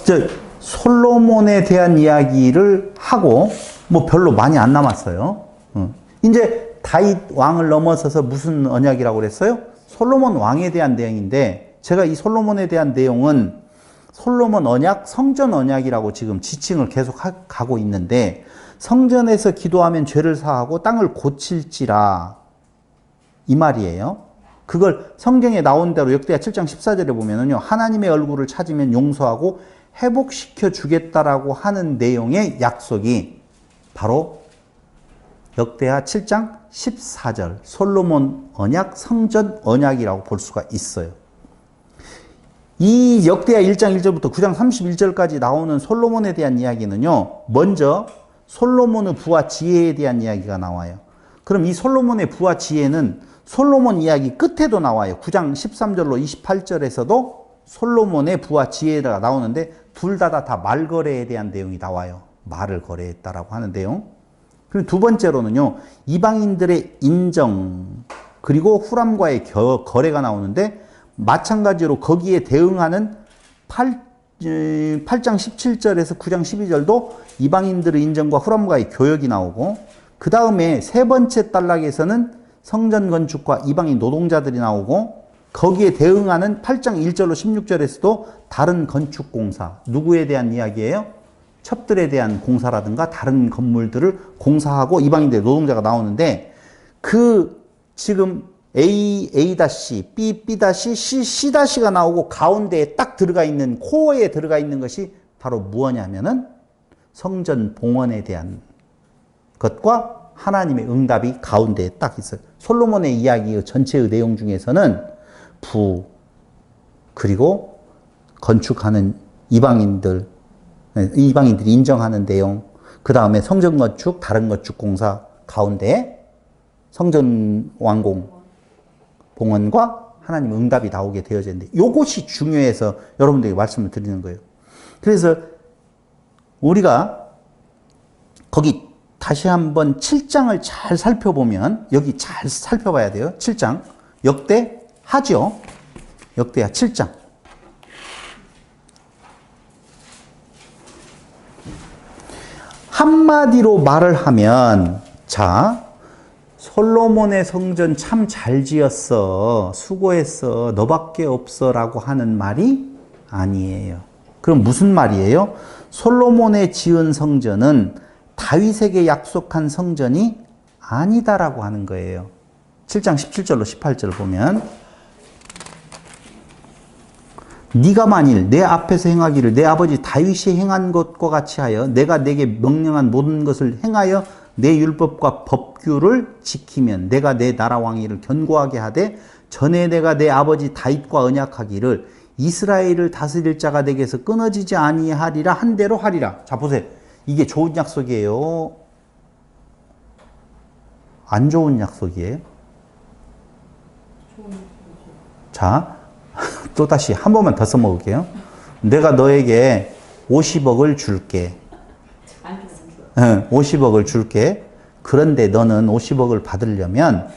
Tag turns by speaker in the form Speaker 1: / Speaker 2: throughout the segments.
Speaker 1: 저 솔로몬에 대한 이야기를 하고 뭐 별로 많이 안 남았어요. 이제 다윗 왕을 넘어서서 무슨 언약이라고 그랬어요? 솔로몬 왕에 대한 내용인데, 제가 이 솔로몬에 대한 내용은 솔로몬 언약, 성전 언약이라고 지금 지칭을 계속 가고 있는데, 성전에서 기도하면 죄를 사하고 땅을 고칠지라 이 말이에요. 그걸 성경에 나온 대로 역대하 7장 14절에 보면은요, 하나님의 얼굴을 찾으면 용서하고 회복시켜 주겠다라고 하는 내용의 약속이 바로 역대하 7장 14절 솔로몬 언약, 성전 언약이라고 볼 수가 있어요. 이 역대하 1장 1절부터 9장 31절까지 나오는 솔로몬에 대한 이야기는요, 먼저 솔로몬의 부와 지혜에 대한 이야기가 나와요. 그럼 이 솔로몬의 부와 지혜는 솔로몬 이야기 끝에도 나와요. 9장 13절로 28절에서도 솔로몬의 부와 지혜가 나오는데, 둘 다 말거래에 대한 내용이 나와요. 말을 거래했다라고 하는 내용. 그리고 두 번째로는요, 이방인들의 인정, 그리고 후람과의 거래가 나오는데, 마찬가지로 거기에 대응하는 8장 17절에서 9장 12절도 이방인들의 인정과 후람과의 교역이 나오고, 그 다음에 세 번째 단락에서는 성전 건축과 이방인 노동자들이 나오고, 거기에 대응하는 8장 1절로 16절에서도 다른 건축 공사, 누구에 대한 이야기예요? 첩들에 대한 공사라든가 다른 건물들을 공사하고 이방인들의 노동자가 나오는데, 그 지금 A, B, C, C가 나오고 가운데에 딱 들어가 있는, 코어에 들어가 있는 것이 바로 무엇이냐면은 성전 봉헌에 대한 것과 하나님의 응답이 가운데에 딱 있어요. 솔로몬의 이야기 전체의 내용 중에서는 부, 그리고 건축하는 이방인들이 인정하는 내용, 그 다음에 성전 건축, 다른 건축 공사 가운데에 성전 완공, 봉헌과 하나님 응답이 나오게 되어져 있는데, 이것이 중요해서 여러분들에게 말씀을 드리는 거예요. 그래서 우리가 거기 다시 한번 7장을 잘 살펴보면, 여기 잘 살펴봐야 돼요. 7장. 역대하죠. 역대하 7장. 한마디로 말을 하면, 자, 솔로몬의 성전 참 잘 지었어, 수고했어, 너밖에 없어 라고 하는 말이 아니에요. 그럼 무슨 말이에요? 솔로몬의 지은 성전은 다윗에게 약속한 성전이 아니다라고 하는 거예요. 7장 17절로 18절 보면, 네가 만일 내 앞에서 행하기를 내 아버지 다윗이 행한 것과 같이 하여 내가 내게 명령한 모든 것을 행하여 내 율법과 법규를 지키면 내가 내 나라 왕위를 견고하게 하되, 전에 내가 내 아버지 다윗과 언약하기를 이스라엘을 다스릴 자가 내게서 끊어지지 아니하리라 한 대로 하리라. 자, 보세요. 이게 좋은 약속이에요? 안 좋은 약속이에요? 자, 또다시 한 번만 더 써먹을게요. 내가 너에게 50억을 줄게. 50억을 줄게. 그런데 너는 50억을 받으려면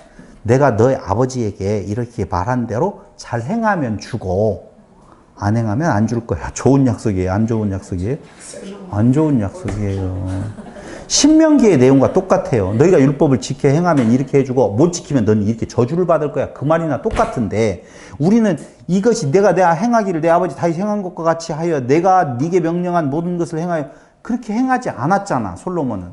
Speaker 1: 내가 너의 아버지에게 이렇게 말한 대로 잘 행하면 주고, 안 행하면 안 줄 거야. 좋은 약속이에요? 안 좋은 약속이에요? 안 좋은 약속이에요. 신명기의 내용과 똑같아요. 너희가 율법을 지켜 행하면 이렇게 해주고, 못 지키면 너는 이렇게 저주를 받을 거야. 그 말이나 똑같은데, 우리는 이것이 내가 행하기를 내 아버지 다윗 행한 것과 같이 하여 내가 네게 명령한 모든 것을 행하여, 그렇게 행하지 않았잖아, 솔로몬은.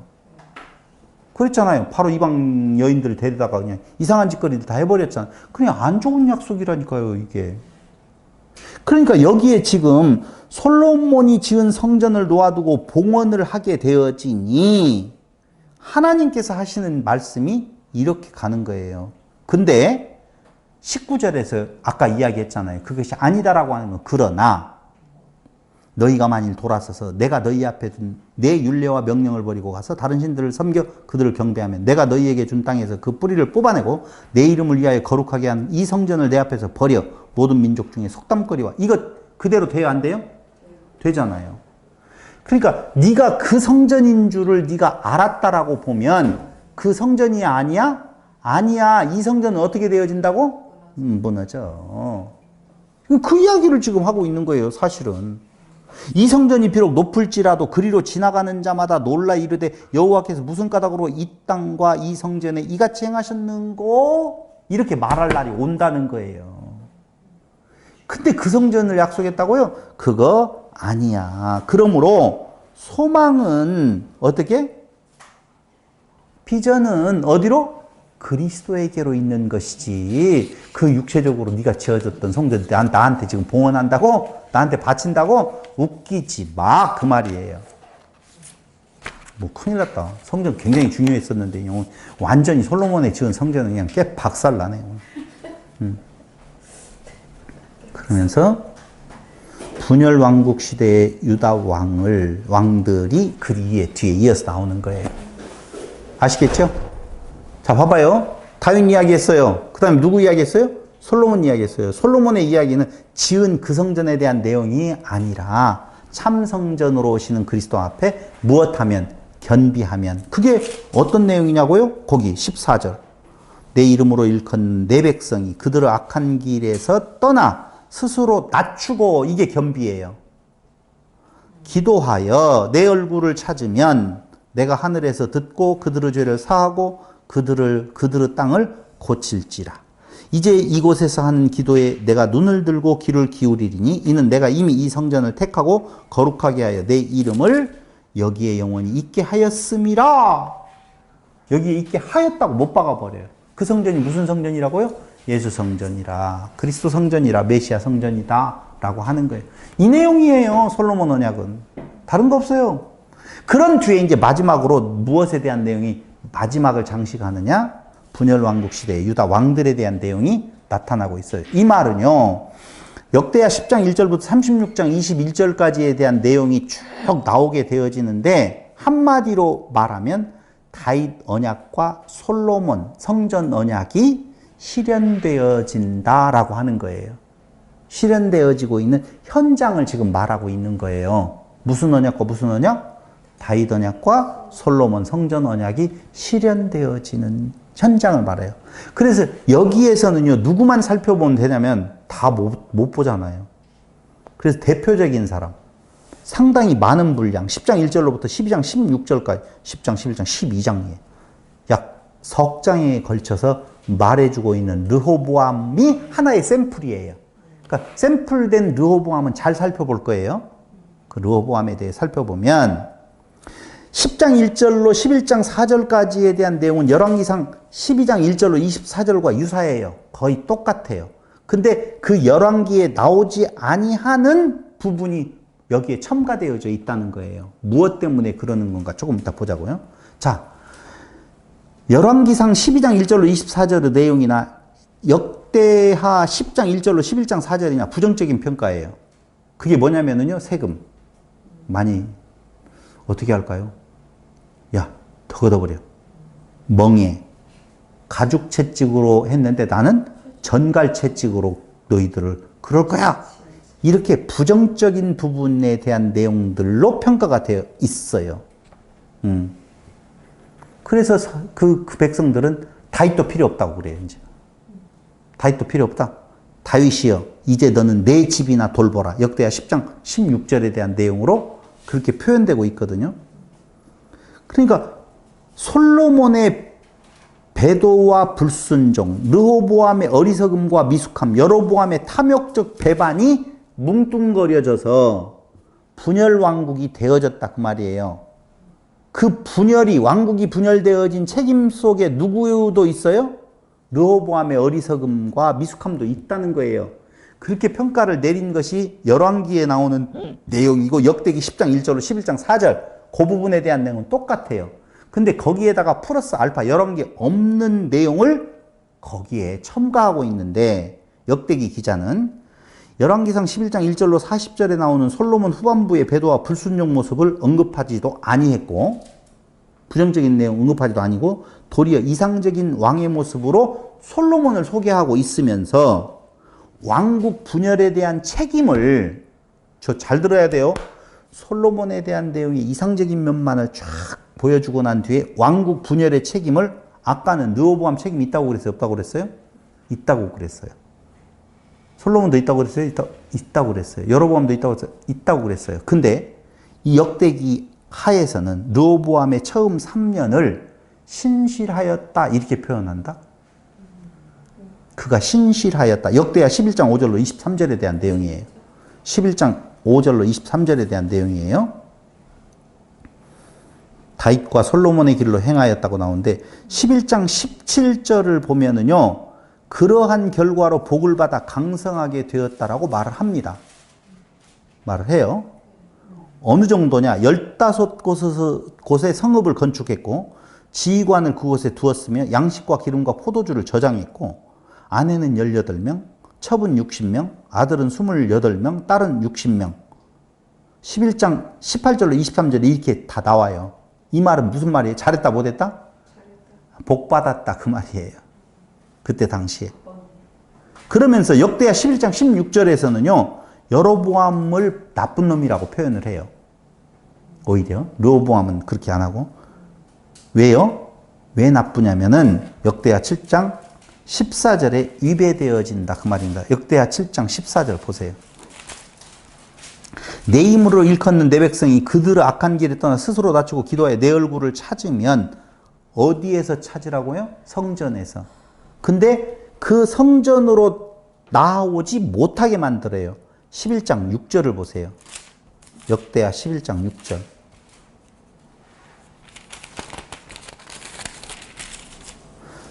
Speaker 1: 그랬잖아요. 바로 이방 여인들을 데려다가 그냥 이상한 짓거리를 다 해버렸잖아. 그냥 안 좋은 약속이라니까요, 이게. 그러니까 여기에 지금 솔로몬이 지은 성전을 놓아두고 봉헌을 하게 되어지니 하나님께서 하시는 말씀이 이렇게 가는 거예요. 근데 19절에서 아까 이야기했잖아요. 그것이 아니다라고 하는 건, 그러나 너희가 만일 돌아서서 내가 너희 앞에 둔 내 율례와 명령을 버리고 가서 다른 신들을 섬겨 그들을 경배하면 내가 너희에게 준 땅에서 그 뿌리를 뽑아내고 내 이름을 위하여 거룩하게 한 이 성전을 내 앞에서 버려 모든 민족 중에 속담거리와, 이것 그대로 돼요, 안 돼요? 되잖아요. 그러니까 네가 그 성전인 줄을 네가 알았다라고 보면 그 성전이 아니야? 아니야. 이 성전은 어떻게 되어진다고? 무너져. 그 이야기를 지금 하고 있는 거예요, 사실은. 이 성전이 비록 높을지라도 그리로 지나가는 자마다 놀라 이르되 여호와께서 무슨 까닭으로 이 땅과 이 성전에 이같이 행하셨는고 이렇게 말할 날이 온다는 거예요. 근데 그 성전을 약속했다고요? 그거 아니야. 그러므로 소망은 어떻게? 비전은 어디로? 그리스도에게로 있는 것이지 그 육체적으로 네가 지어졌던 성전 나한테 지금 봉헌한다고? 나한테 바친다고? 웃기지 마 그 말이에요. 뭐 큰일 났다. 성전 굉장히 중요했었는데 완전히 솔로몬의 지은 성전은 그냥 깨 박살나네요. 그러면서 분열 왕국 시대의 유다 왕들이 그 뒤에 이어서 나오는 거예요. 아시겠죠? 자, 봐봐요. 다윗 이야기 했어요. 그 다음에 누구 이야기 했어요? 솔로몬 이야기 했어요. 솔로몬의 이야기는 지은 그 성전에 대한 내용이 아니라 참 성전으로 오시는 그리스도 앞에 무엇하면, 견비하면. 그게 어떤 내용이냐고요? 거기 14절. 내 이름으로 일컫는 내 백성이 그들의 악한 길에서 떠나 스스로 낮추고, 이게 겸비예요. 기도하여 내 얼굴을 찾으면 내가 하늘에서 듣고 그들의 죄를 사하고 그들의 땅을 고칠지라. 이제 이곳에서 하는 기도에 내가 눈을 들고 귀를 기울이리니 이는 내가 이미 이 성전을 택하고 거룩하게 하여 내 이름을 여기에 영원히 있게 하였음이라. 여기에 있게 하였다고 못 박아버려요. 그 성전이 무슨 성전이라고요? 예수 성전이라, 그리스도 성전이라, 메시아 성전이다 라고 하는 거예요. 이 내용이에요. 솔로몬 언약은. 다른 거 없어요. 그런 뒤에 이제 마지막으로 무엇에 대한 내용이 마지막을 장식하느냐? 분열 왕국 시대의 유다 왕들에 대한 내용이 나타나고 있어요. 이 말은요, 역대하 10장 1절부터 36장 21절까지에 대한 내용이 쭉 나오게 되어지는데, 한마디로 말하면 다윗 언약과 솔로몬 성전 언약이 실현되어진다라고 하는 거예요. 실현되어지고 있는 현장을 지금 말하고 있는 거예요. 무슨 언약과 무슨 언약? 다윗 언약과 솔로몬 성전 언약이 실현되어지는 현장을 말해요. 그래서 여기에서는요, 누구만 살펴보면 되냐면 다 못 보잖아요. 그래서 대표적인 사람, 상당히 많은 분량, 10장 1절로부터 12장 16절까지, 10장, 11장, 12장에 약 석 장에 걸쳐서 말해주고 있는 르호보암이 하나의 샘플이에요. 그러니까 샘플된 르호보암은 잘 살펴볼 거예요. 그 르호보암에 대해 살펴보면 10장 1절로 11장 4절까지에 대한 내용은 열왕기상 12장 1절로 24절과 유사해요. 거의 똑같아요. 근데 그 열왕기에 나오지 아니하는 부분이 여기에 첨가되어져 있다는 거예요. 무엇 때문에 그러는 건가 조금 이따 보자고요. 자, 열왕기상 12장 1절로 24절의 내용이나 역대하 10장 1절로 11장 4절이나 부정적인 평가예요. 그게 뭐냐면요, 세금 많이 어떻게 할까요? 야, 더 걷어버려. 멍해. 가죽 채찍으로 했는데 나는 전갈 채찍으로 너희들을 그럴 거야. 이렇게 부정적인 부분에 대한 내용들로 평가가 되어 있어요. 그래서 그 백성들은 다윗도 필요 없다고 그래요, 이제. 다윗도 필요 없다. 다윗이여, 이제 너는 내 집이나 돌보라. 역대하 10장 16절에 대한 내용으로 그렇게 표현되고 있거든요. 그러니까 솔로몬의 배도와 불순종, 르호보암의 어리석음과 미숙함, 여로보암의 탐욕적 배반이 뭉뚱거려져서 분열 왕국이 되어졌다 그 말이에요. 그 분열이, 왕국이 분열되어진 책임 속에 누구도 있어요? 르호보암의 어리석음과 미숙함도 있다는 거예요. 그렇게 평가를 내린 것이 열왕기에 나오는 내용이고, 역대기 10장 1절로 11장 4절 그 부분에 대한 내용은 똑같아요. 근데 거기에다가 플러스 알파 열왕기에 없는 내용을 거기에 첨가하고 있는데, 역대기 기자는 열왕기상 11장 1절로 40절에 나오는 솔로몬 후반부의 배도와 불순종 모습을 언급하지도 아니했고, 부정적인 내용 언급하지도 아니고, 도리어 이상적인 왕의 모습으로 솔로몬을 소개하고 있으면서 왕국 분열에 대한 책임을, 저 잘 들어야 돼요. 솔로몬에 대한 내용의 이상적인 면만을 쫙 보여주고 난 뒤에 왕국 분열의 책임을, 아까는 르호보암 책임이 있다고 그랬어요? 없다고 그랬어요? 있다고 그랬어요. 솔로몬도 있다고 그랬어요? 있다고 그랬어요. 여로보암도 있다고 그랬어요. 근데 이 역대기 하에서는 르호보암의 처음 3년을 신실하였다 이렇게 표현한다. 그가 신실하였다. 역대하 11장 5절로 23절에 대한 내용이에요. 11장 5절로 23절에 대한 내용이에요. 다윗과 솔로몬의 길로 행하였다고 나오는데 11장 17절을 보면은요. 그러한 결과로 복을 받아 강성하게 되었다라고 말을 합니다. 말을 해요. 어느 정도냐? 15곳에 성읍을 건축했고 지휘관을 그곳에 두었으며 양식과 기름과 포도주를 저장했고 아내는 18명, 첩은 60명, 아들은 28명, 딸은 60명. 11장 18절로 23절에 이렇게 다 나와요. 이 말은 무슨 말이에요? 잘했다 못했다? 복 받았다 그 말이에요. 그때 당시에. 그러면서 역대하 11장 16절에서는요. 여로보암을 나쁜 놈이라고 표현을 해요. 오히려 르호보암은 그렇게 안 하고. 왜요? 왜 나쁘냐면은 역대하 7장 14절에 위배되어진다 그 말입니다. 역대하 7장 14절 보세요. 내 힘으로 일컫는 내 백성이 그들의 악한 길에 떠나 스스로 낮추고 기도하여 내 얼굴을 찾으면 어디에서 찾으라고요? 성전에서. 근데 그 성전으로 나오지 못하게 만들어요. 11장 6절을 보세요. 역대하 11장 6절.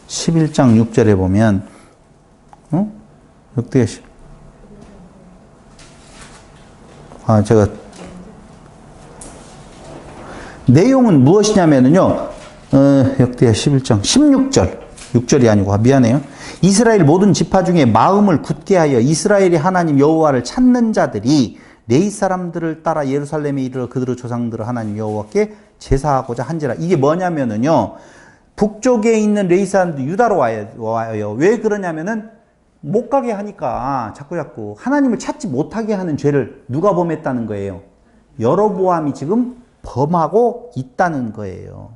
Speaker 1: (11장 6절에) 보면 역대하 제가 내용은 무엇이냐면요. 역대하 11장 16절 6절이 아니고 미안해요. 이스라엘 모든 지파 중에 마음을 굳게 하여 이스라엘의 하나님 여호와를 찾는 자들이 레위 사람들을 따라 예루살렘에 이르러 그들의 조상들의 하나님 여호와께 제사하고자 한지라. 이게 뭐냐면은요. 북쪽에 있는 레위 사람들 유다로 와요. 왜 그러냐면은 못 가게 하니까 자꾸 하나님을 찾지 못하게 하는 죄를 누가 범했다는 거예요? 여로보암이 지금 범하고 있다는 거예요.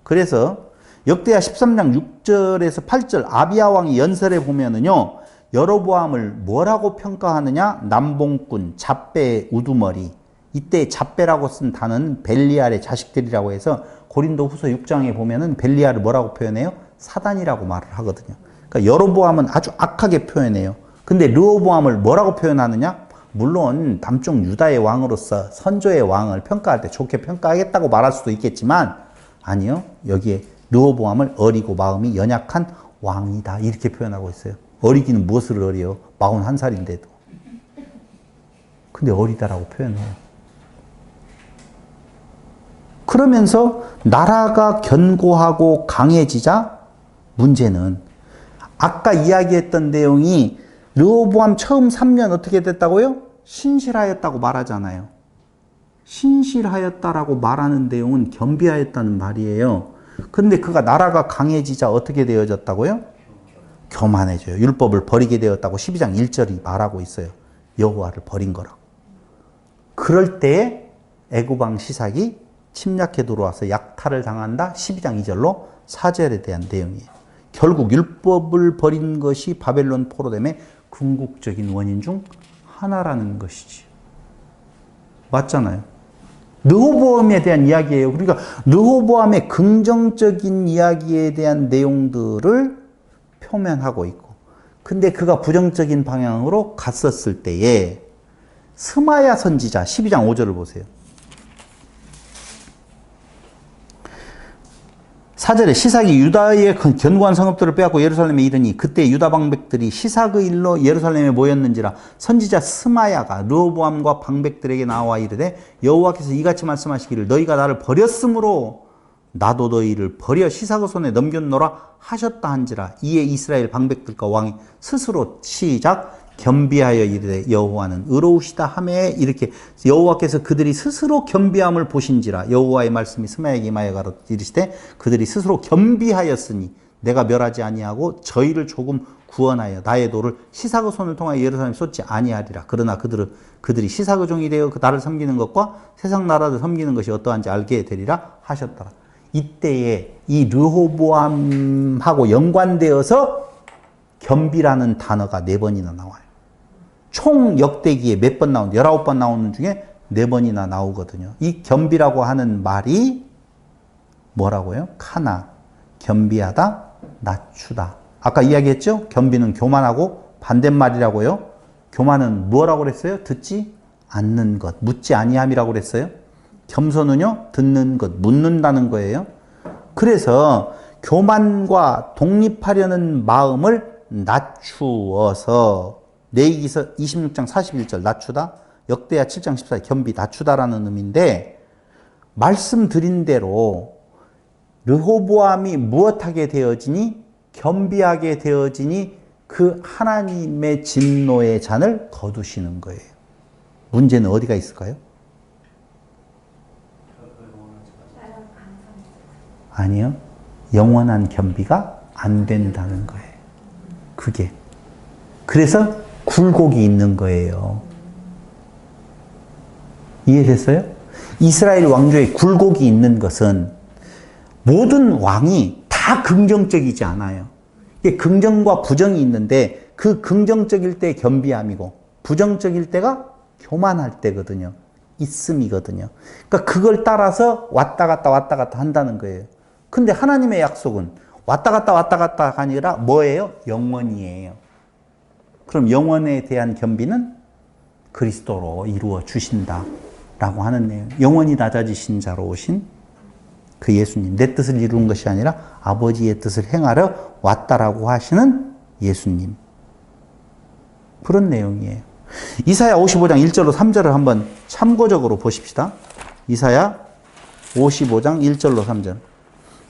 Speaker 1: 그래서 역대하 13장 6절에서 8절 아비야 왕이 연설에 보면은요. 여로보암을 뭐라고 평가하느냐? 남봉꾼, 잡배, 우두머리. 이때 잡배라고 쓴 단어는 벨리알의 자식들이라고 해서 고린도 후서 6장에 보면은 벨리알을 뭐라고 표현해요? 사단이라고 말을 하거든요. 그러니까 여로보암은 아주 악하게 표현해요. 근데 르호보암을 뭐라고 표현하느냐? 물론 남쪽 유다의 왕으로서 선조의 왕을 평가할 때 좋게 평가하겠다고 말할 수도 있겠지만 아니요. 여기에 르호보암을 어리고 마음이 연약한 왕이다 이렇게 표현하고 있어요. 어리기는 무엇을 어려요? 41살인데도. 근데 어리다라고 표현해요. 그러면서 나라가 견고하고 강해지자 문제는 아까 이야기했던 내용이 르호보암 처음 3년 어떻게 됐다고요? 신실하였다고 말하잖아요. 신실하였다라고 말하는 내용은 겸비하였다는 말이에요. 그런데 그가 나라가 강해지자 어떻게 되어졌다고요? 교만해져요. 율법을 버리게 되었다고 12장 1절이 말하고 있어요. 여호와를 버린 거라고. 그럴 때에 애굽왕 시삭이 침략해 들어와서 약탈을 당한다. 12장 2절로 사절에 대한 내용이에요. 결국 율법을 버린 것이 바벨론 포로됨의 궁극적인 원인 중 하나라는 것이지. 맞잖아요. 르호보암에 대한 이야기예요. 그러니까 르호보암의 긍정적인 이야기에 대한 내용들을 표면하고 있고, 근데 그가 부정적인 방향으로 갔었을 때에 스마야 선지자 12장 5절을 보세요. 4절에 시삭이 유다의 견고한 성읍들을 빼앗고 예루살렘에 이르니 그때 유다 방백들이 시삭의 일로 예루살렘에 모였는지라. 선지자 스마야가 르호보암과 방백들에게 나와 이르되 여호와께서 이같이 말씀하시기를 너희가 나를 버렸으므로 나도 너희를 버려 시삭의 손에 넘겼노라 하셨다 한지라. 이에 이스라엘 방백들과 왕이 스스로 시작 겸비하여 이르되 여호와는 의로우시다 하매 이렇게 여호와께서 그들이 스스로 겸비함을 보신지라. 여호와의 말씀이 스마야에게 임하여 가로되 이르시되 그들이 스스로 겸비하였으니 내가 멸하지 아니하고 저희를 조금 구원하여 나의 도를 시삭의 손을 통하여 예루살렘에 쏟지 아니하리라. 그러나 그들이 시삭의 종이 되어 그 나를 섬기는 것과 세상 나라를 섬기는 것이 어떠한지 알게 되리라 하셨더라. 이때에 이 르호보암하고 연관되어서 겸비라는 단어가 4번이나 나와요. 총 역대기에 몇 번 나오는, 19번 나오는 중에 4번이나 나오거든요. 이 겸비라고 하는 말이 뭐라고요? 카나, 겸비하다, 낮추다. 아까 이야기했죠? 겸비는 교만하고 반대말이라고요. 교만은 뭐라고 그랬어요? 듣지 않는 것, 묻지 아니함이라고 그랬어요. 겸손은요, 듣는 것, 묻는다는 거예요. 그래서 교만과 독립하려는 마음을 낮추어서, 레위기서 26장 41절 낮추다, 역대하 7장 14절 겸비 낮추다라는 의미인데, 말씀드린 대로 르호보암이 무엇하게 되어지니? 겸비하게 되어지니 그 하나님의 진노의 잔을 거두시는 거예요. 문제는 어디가 있을까요? 아니요. 영원한 겸비가 안 된다는 거예요. 그게. 그래서 굴곡이 있는 거예요. 이해됐어요? 이스라엘 왕조에 굴곡이 있는 것은 모든 왕이 다 긍정적이지 않아요. 이게 긍정과 부정이 있는데 그 긍정적일 때 겸비함이고 부정적일 때가 교만할 때거든요. 있음이거든요. 그러니까 그걸 따라서 왔다 갔다 한다는 거예요. 근데 하나님의 약속은 왔다 갔다가 아니라 뭐예요? 영원이에요. 그럼 영원에 대한 겸비는 그리스도로 이루어 주신다라고 하는 내용. 영원히 낮아지신 자로 오신 그 예수님. 내 뜻을 이루는 것이 아니라 아버지의 뜻을 행하려 왔다라고 하시는 예수님. 그런 내용이에요. 이사야 55장 1절로 3절을 한번 참고적으로 보십시다. 이사야 55장 1절로 3절.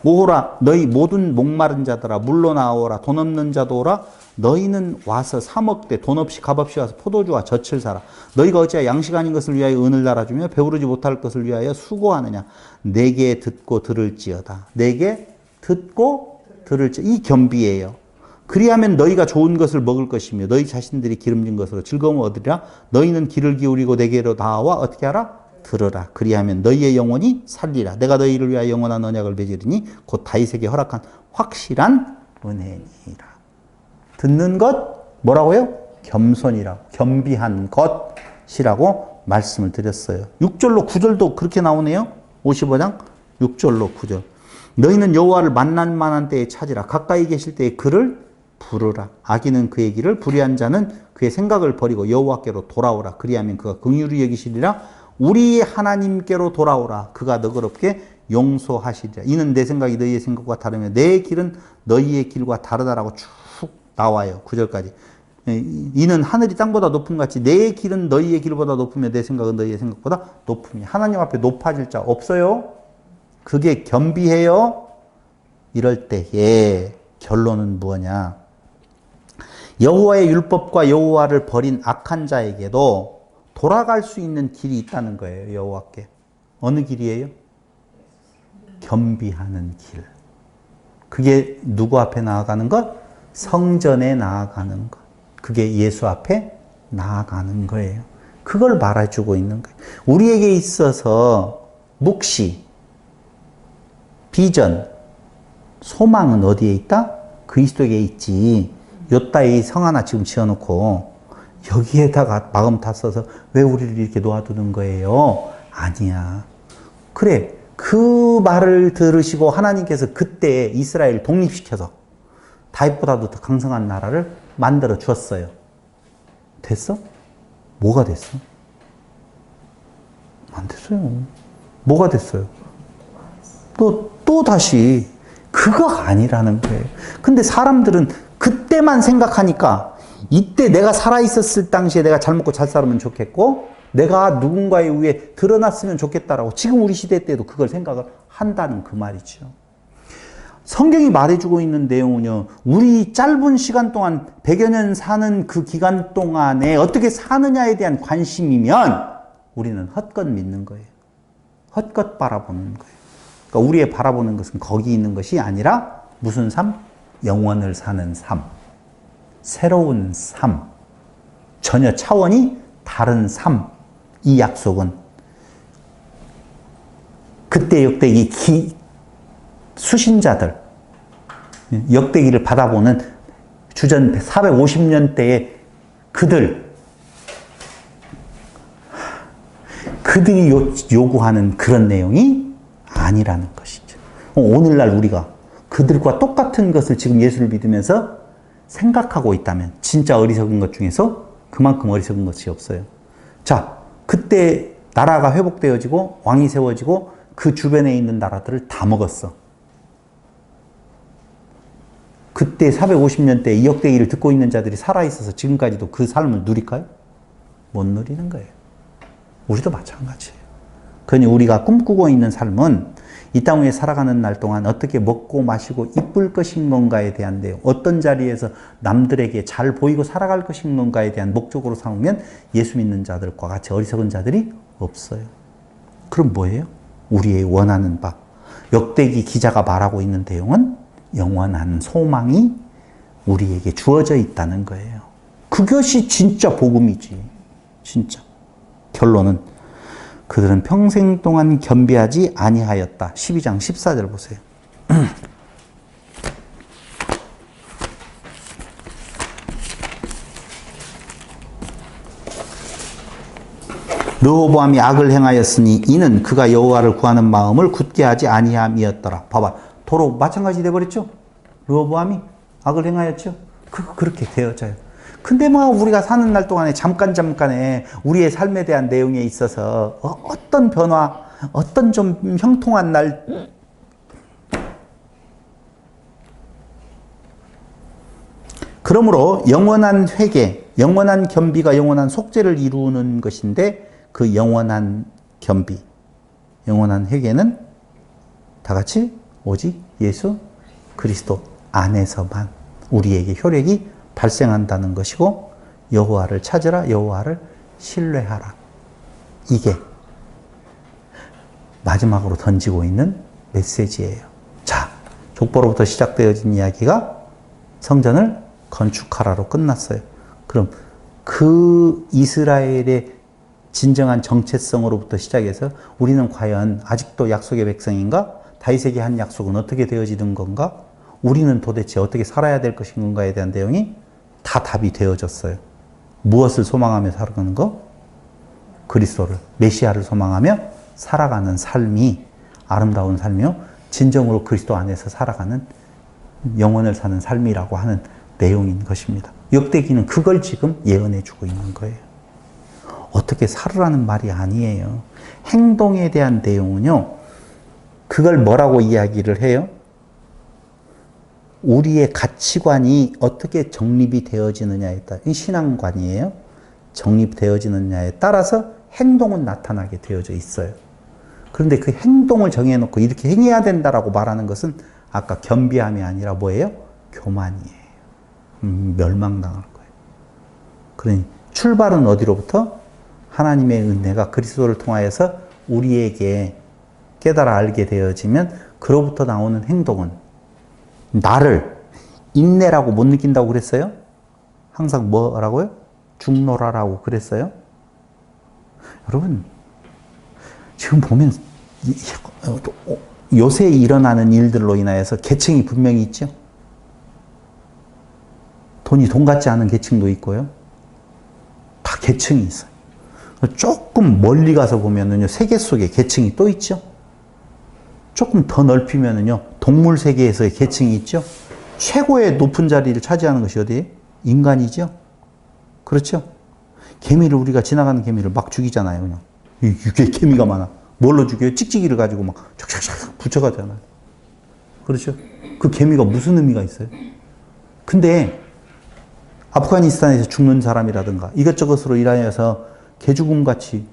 Speaker 1: 오호라 너희 모든 목마른 자들아 물로 나오라 돈 없는 자도 오라 너희는 와서 사 먹되 돈 없이 값없이 와서 포도주와 젖을 사라. 너희가 어찌하여 양식 아닌 것을 위하여 은을 달아주며 배부르지 못할 것을 위하여 수고하느냐. 내게 듣고 들을지어다. 내게 듣고 들을지. 이 겸비예요. 그리하면 너희가 좋은 것을 먹을 것이며 너희 자신들이 기름진 것으로 즐거움을 얻으리라. 너희는 귀를 기울이고 내게로 나와 어떻게 하라? 들으라. 그리하면 너희의 영혼이 살리라. 내가 너희를 위하여 영원한 언약을 맺으리니 곧 다윗에게 허락한 확실한 은혜니라. 듣는 것 뭐라고요? 겸손이라. 겸비한 것이라고 말씀을 드렸어요. 6절로 9절도 그렇게 나오네요. 55장 6절로 9절. 너희는 여호와를 만날 만한 때에 찾으라. 가까이 계실 때에 그를 부르라. 악인은 그의 길을 불의한 자는 그의 생각을 버리고 여호와께로 돌아오라. 그리하면 그가 긍휼히 여기시리라. 우리 하나님께로 돌아오라. 그가 너그럽게 용서하시리라. 이는 내 생각이 너희의 생각과 다르며 내 길은 너희의 길과 다르다라고 쭉 나와요. 9절까지. 이는 하늘이 땅보다 높음 같이 내 길은 너희의 길보다 높으며 내 생각은 너희의 생각보다 높으며. 하나님 앞에 높아질 자 없어요. 그게 겸비해요. 이럴 때에 결론은 뭐냐. 여호와의 율법과 여호와를 버린 악한 자에게도 돌아갈 수 있는 길이 있다는 거예요. 여호와께. 어느 길이에요? 겸비하는 길. 그게 누구 앞에 나아가는 것? 성전에 나아가는 것. 그게 예수 앞에 나아가는 거예요. 그걸 말해주고 있는 거예요. 우리에게 있어서 묵시, 비전, 소망은 어디에 있다? 그리스도에게 있지. 요따이 성 하나 지금 지어놓고 여기에다가 마음 다 써서 왜 우리를 이렇게 놓아두는 거예요? 아니야. 그래. 그 말을 들으시고 하나님께서 그때 이스라엘 독립시켜서 다윗보다도 더 강성한 나라를 만들어 주었어요. 됐어? 뭐가 됐어? 안 됐어요. 뭐가 됐어요? 또 다시 그거 아니라는 거예요. 근데 사람들은 그때만 생각하니까 이때 내가 살아있었을 당시에 내가 잘 먹고 잘 살면 좋겠고 내가 누군가에 의해 드러났으면 좋겠다라고 지금 우리 시대 때도 그걸 생각을 한다는 그 말이죠. 성경이 말해주고 있는 내용은요. 우리 짧은 시간 동안 100여 년 사는 그 기간 동안에 어떻게 사느냐에 대한 관심이면 우리는 헛것 믿는 거예요. 헛것 바라보는 거예요. 그러니까 우리의 바라보는 것은 거기 있는 것이 아니라 무슨 삶? 영원을 사는 삶. 새로운 삶. 전혀 차원이 다른 삶. 이 약속은 그때 역대기 수신자들, 역대기를 받아보는 주전 450년대에 그들이 요구하는 그런 내용이 아니라는 것이죠. 오늘날 우리가 그들과 똑같은 것을 지금 예수를 믿으면서 생각하고 있다면 진짜 어리석은 것 중에서 그만큼 어리석은 것이 없어요. 자, 그때 나라가 회복되어지고 왕이 세워지고 그 주변에 있는 나라들을 다 먹었어. 그때 450년대 이 역대기를 듣고 있는 자들이 살아있어서 지금까지도 그 삶을 누릴까요? 못 누리는 거예요. 우리도 마찬가지예요. 그러니 우리가 꿈꾸고 있는 삶은 이 땅 위에 살아가는 날 동안 어떻게 먹고 마시고 이쁠 것인 건가에 대한 내용, 어떤 자리에서 남들에게 잘 보이고 살아갈 것인 건가에 대한 목적으로 삼으면 예수 믿는 자들과 같이 어리석은 자들이 없어요. 그럼 뭐예요? 우리의 원하는 바. 역대기 기자가 말하고 있는 내용은 영원한 소망이 우리에게 주어져 있다는 거예요. 그것이 진짜 복음이지. 진짜. 결론은 그들은 평생 동안 겸비하지 아니하였다. 12장 14절 보세요. 르호보암이 악을 행하였으니 이는 그가 여호와를 구하는 마음을 굳게 하지 아니함이었더라. 봐봐. 도로 마찬가지 돼버렸죠? 르호보암이 악을 행하였죠? 그렇게 되어져요. 근데 뭐 우리가 사는 날 동안에 잠깐에 우리의 삶에 대한 내용에 있어서 어떤 변화, 어떤 좀 형통한 날, 그러므로 영원한 회개, 영원한 겸비가 영원한 속죄를 이루는 것인데 그 영원한 겸비, 영원한 회개는 다 같이 오직 예수 그리스도 안에서만 우리에게 효력이 발생한다는 것이고 여호와를 찾으라, 여호와를 신뢰하라. 이게 마지막으로 던지고 있는 메시지예요. 자, 족보로부터 시작되어진 이야기가 성전을 건축하라로 끝났어요. 그럼 그 이스라엘의 진정한 정체성으로부터 시작해서 우리는 과연 아직도 약속의 백성인가? 다윗에게 한 약속은 어떻게 되어지는 건가? 우리는 도대체 어떻게 살아야 될 것인 건가에 대한 내용이 다 답이 되어졌어요. 무엇을 소망하며 살아가는 거? 그리스도를, 메시아를 소망하며 살아가는 삶이 아름다운 삶이요. 진정으로 그리스도 안에서 살아가는 영혼을 사는 삶이라고 하는 내용인 것입니다. 역대기는 그걸 지금 예언해 주고 있는 거예요. 어떻게 살으라는 말이 아니에요. 행동에 대한 내용은요. 그걸 뭐라고 이야기를 해요? 우리의 가치관이 어떻게 정립이 되어지느냐에 따라, 이 신앙관이에요. 정립되어지느냐에 따라서 행동은 나타나게 되어져 있어요. 그런데 그 행동을 정해놓고 이렇게 행해야 된다라고 말하는 것은 아까 겸비함이 아니라 뭐예요? 교만이에요. 멸망당할 거예요. 그러니 출발은 어디로부터? 하나님의 은혜가 그리스도를 통하여서 우리에게 깨달아 알게 되어지면 그로부터 나오는 행동은 나를 인내라고 못 느낀다고 그랬어요? 항상 뭐라고요? 죽노라라고 그랬어요? 여러분, 지금 보면 요새 일어나는 일들로 인하여서 계층이 분명히 있죠? 돈 같지 않은 계층도 있고요. 다 계층이 있어요. 조금 멀리 가서 보면은요, 세계 속에 계층이 또 있죠? 조금 더 넓히면은요, 동물 세계에서의 계층이 있죠? 최고의 높은 자리를 차지하는 것이 어디예요? 인간이죠? 그렇죠? 개미를 우리가 지나가는 개미를 막 죽이잖아요, 그냥. 이게 개미가 많아. 뭘로 죽여요? 찍찍이를 가지고 막 촥촥촥 붙여가잖아요. 그렇죠? 그 개미가 무슨 의미가 있어요? 근데 아프가니스탄에서 죽는 사람이라든가 이것저것으로 인하여서 개죽음같이,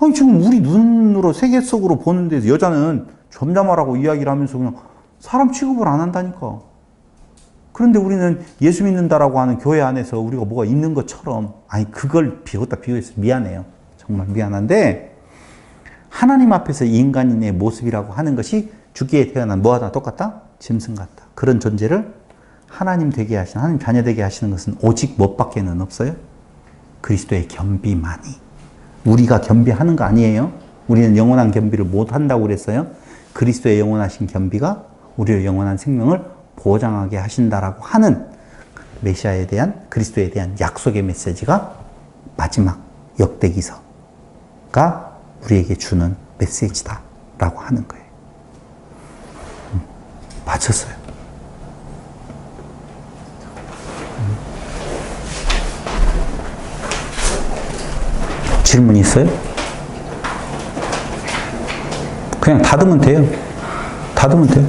Speaker 1: 아니 지금 우리 눈으로 세계 속으로 보는데 여자는 점잖아라고 이야기를 하면서 그냥 사람 취급을 안 한다니까. 그런데 우리는 예수 믿는다라고 하는 교회 안에서 우리가 뭐가 있는 것처럼, 아니 그걸 비웠다 비교해서 미안해요. 정말 미안한데 하나님 앞에서 인간인의 모습이라고 하는 것이 주기에 태어난 뭐하다 똑같다? 짐승 같다. 그런 존재를 하나님 되게 하시는, 하나님 자녀 되게 하시는 것은 오직 무엇밖에는 없어요? 그리스도의 겸비만이. 우리가 겸비하는 거 아니에요. 우리는 영원한 겸비를 못 한다고 그랬어요. 그리스도의 영원하신 겸비가 우리의 영원한 생명을 보장하게 하신다라고 하는 메시아에 대한, 그리스도에 대한 약속의 메시지가 마지막 역대기서가 우리에게 주는 메시지다라고 하는 거예요. 맞췄어요. 질문 있어요? 그냥 닫으면 돼요. 닫으면 돼요.